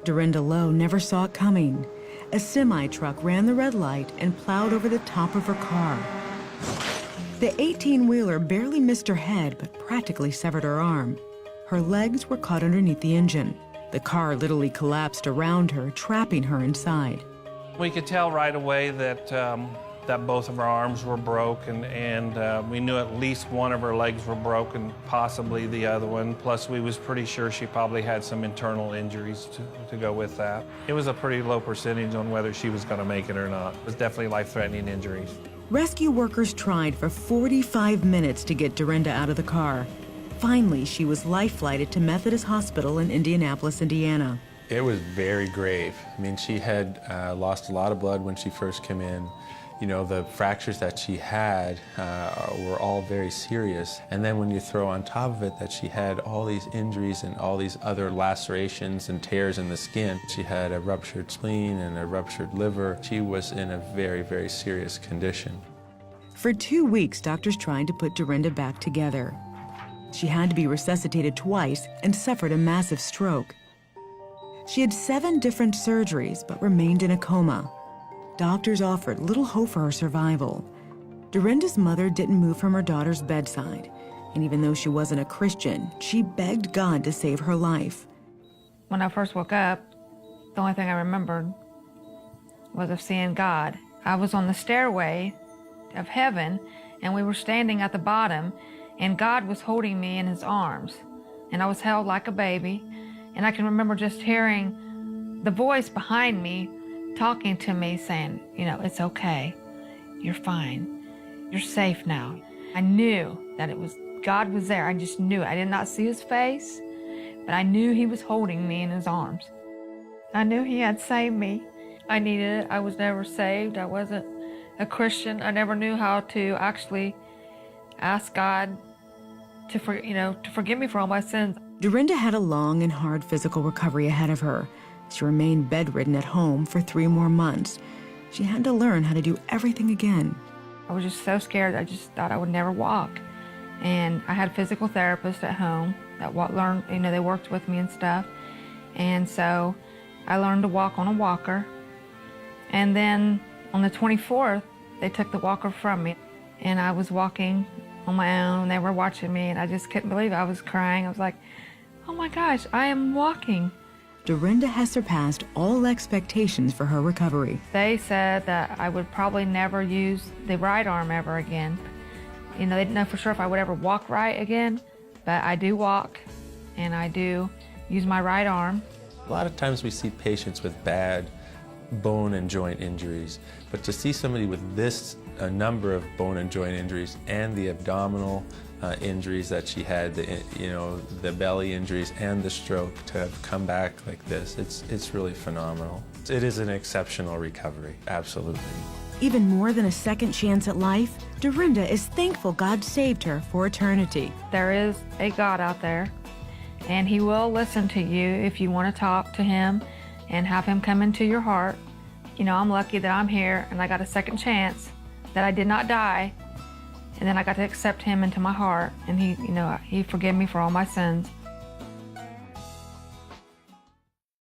Derenda Lowe never saw it coming. A semi-truck ran the red light and plowed over the top of her car. The 18-wheeler barely missed her head, but practically severed her arm. Her legs were caught underneath the engine. The car literally collapsed around her, trapping her inside. We could tell right away that both of our arms were broken, and we knew at least one of her legs were broken, possibly the other one. Plus, we was pretty sure she probably had some internal injuries to go with that. It was a pretty low percentage on whether she was going to make it or not. It was definitely life-threatening injuries. Rescue workers tried for 45 minutes to get Derenda out of the car. Finally, she was life-flighted to Methodist Hospital in Indianapolis, Indiana. It was very grave. I mean, she had lost a lot of blood when she first came in. You know, the fractures that she had were all very serious. And then when you throw on top of it that she had all these injuries and all these other lacerations and tears in the skin, she had a ruptured spleen and a ruptured liver. She was in a very, very serious condition. For 2 weeks, doctors tried to put Derenda back together. She had to be resuscitated twice and suffered a massive stroke. She had 7 different surgeries, but remained in a coma. Doctors offered little hope for her survival. Derenda's mother didn't move from her daughter's bedside, and even though she wasn't a Christian, she begged God to save her life. When I first woke up, the only thing I remembered was of seeing God. I was on the stairway of heaven, and we were standing at the bottom, and God was holding me in his arms, and I was held like a baby, and I can remember just hearing the voice behind me talking to me saying, you know, it's okay, you're fine, you're safe now. I knew that God was there. I just knew it. I did not see his face, but I knew he was holding me in his arms. I knew he had saved me. I needed it. I was never saved. I wasn't a Christian. I never knew how to actually ask God to forgive me for all my sins. Derenda had a long and hard physical recovery ahead of her. She remained bedridden at home for 3 more months. She had to learn how to do everything again. I was just so scared. I just thought I would never walk. And I had physical therapists at home that learned, they worked with me and stuff. And so I learned to walk on a walker. And then on the 24th, they took the walker from me. And I was walking on my own, and they were watching me, and I just couldn't believe it. I was crying. I was like, oh my gosh, I am walking. Derenda has surpassed all expectations for her recovery. They said that I would probably never use the right arm ever again. They didn't know for sure if I would ever walk right again, but I do walk, and I do use my right arm. A lot of times we see patients with bad bone and joint injuries, but to see somebody with this number of bone and joint injuries and the abdominal injuries that she had, the belly injuries and the stroke, to have come back like this, it's really phenomenal. It is an exceptional recovery, absolutely. Even more than a second chance at life, Derenda is thankful God saved her for eternity. There is a God out there, and he will listen to you if you want to talk to him and have him come into your heart. I'm lucky that I'm here and I got a second chance, that I did not die, and then I got to accept him into my heart, and he forgave me for all my sins.